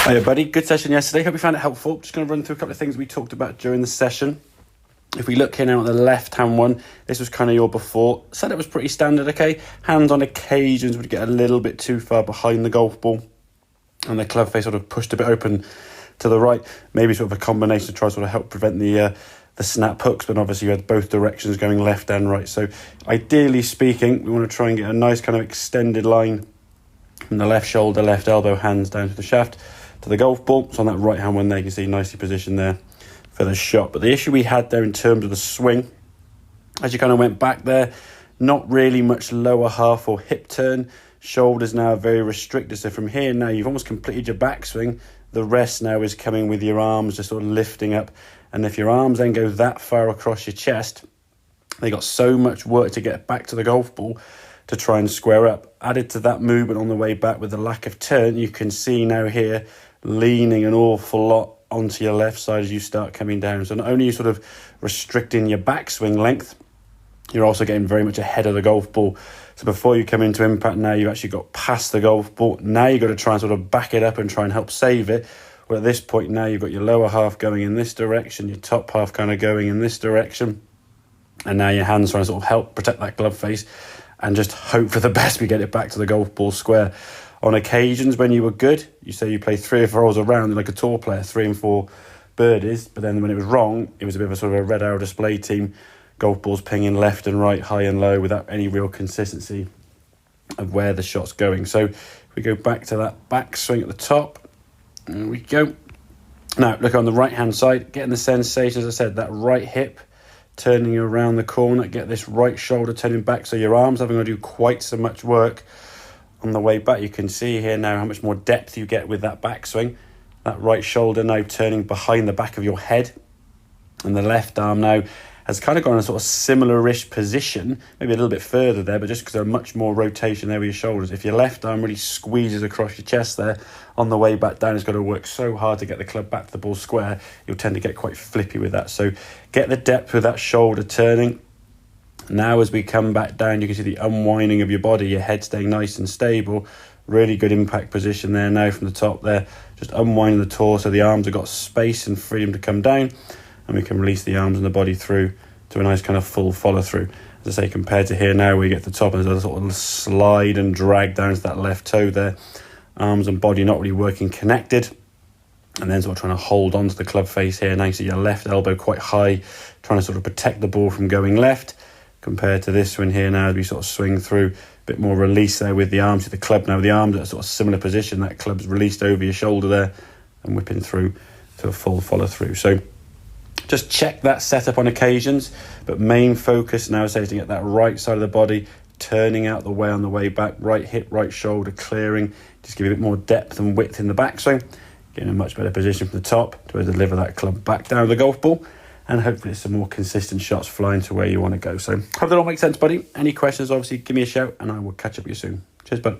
Hiya buddy, good session yesterday. Hope you found it helpful. Just going to run through a couple of things we talked about during the session. If we look here now at the left hand one, this was kind of your before. Setup was pretty standard, okay? Hands on occasions would get a little bit too far behind the golf ball, and the club face sort of pushed a bit open to the right. Maybe sort of a combination to try to sort of help prevent the snap hooks, but obviously you had both directions going left and right. So ideally speaking, we want to try and get a nice kind of extended line from the left shoulder, left elbow, hands down to the shaft, to the golf ball. So on that right hand one there, you can see nicely positioned there for the shot. But the issue we had there in terms of the swing, as you kind of went back there, not really much lower half or hip turn. Shoulders now very restricted. So from here now, you've almost completed your backswing. The rest now is coming with your arms just sort of lifting up. And if your arms then go that far across your chest, they got so much work to get back to the golf ball to try and square up. Added to that movement on the way back with the lack of turn, you can see now here leaning an awful lot onto your left side as you start coming down. So not only are you sort of restricting your backswing length, you're also getting very much ahead of the golf ball. So before you come into impact now, you've actually got past the golf ball. Now you've got to try and sort of back it up and try and help save it. Well, at this point now, you've got your lower half going in this direction, your top half kind of going in this direction. And now your hands trying to sort of help protect that glove face and just hope for the best we get it back to the golf ball square. On occasions when you were good, you say you play 3 or 4 holes around like a tour player, 3 and 4 birdies. But then when it was wrong, it was a bit of a sort of a red arrow display team. Golf balls pinging left and right, high and low, without any real consistency of where the shot's going. So if we go back to that backswing at the top, there we go. Now look on the right hand side, getting the sensation, as I said, that right hip turning around the corner, get this right shoulder turning back, so your arms having to do quite so much work on the way back. You can see here now how much more depth you get with that backswing. That right shoulder now turning behind the back of your head, and the left arm now has kind of gone in a sort of similar-ish position, maybe a little bit further there, but just because there's much more rotation there with your shoulders. If your left arm really squeezes across your chest there, on the way back down, it's got to work so hard to get the club back to the ball square, you'll tend to get quite flippy with that. So get the depth with that shoulder turning. Now as we come back down, you can see the unwinding of your body, your head staying nice and stable. Really good impact position there now from the top there. Just unwinding the torso, the arms have got space and freedom to come down, and we can release the arms and the body through to a nice kind of full follow through. As I say, compared to here now, we get to the top and there's a sort of slide and drag down to that left toe there. Arms and body not really working connected. And then sort of trying to hold on to the club face here. Now you see your left elbow quite high, trying to sort of protect the ball from going left. Compared to this one here now, as we sort of swing through, a bit more release there with the arms. The club now with the arms at a sort of similar position. That club's released over your shoulder there and whipping through to a full follow through. So just check that setup on occasions, but main focus now is to get that right side of the body turning out the way on the way back, right hip, right shoulder clearing, just give you a bit more depth and width in the backswing, getting a much better position from the top to deliver that club back down the golf ball, and hopefully some more consistent shots flying to where you want to go. So hope that all makes sense, buddy. Any questions, obviously give me a shout and I will catch up with you soon. Cheers, bud.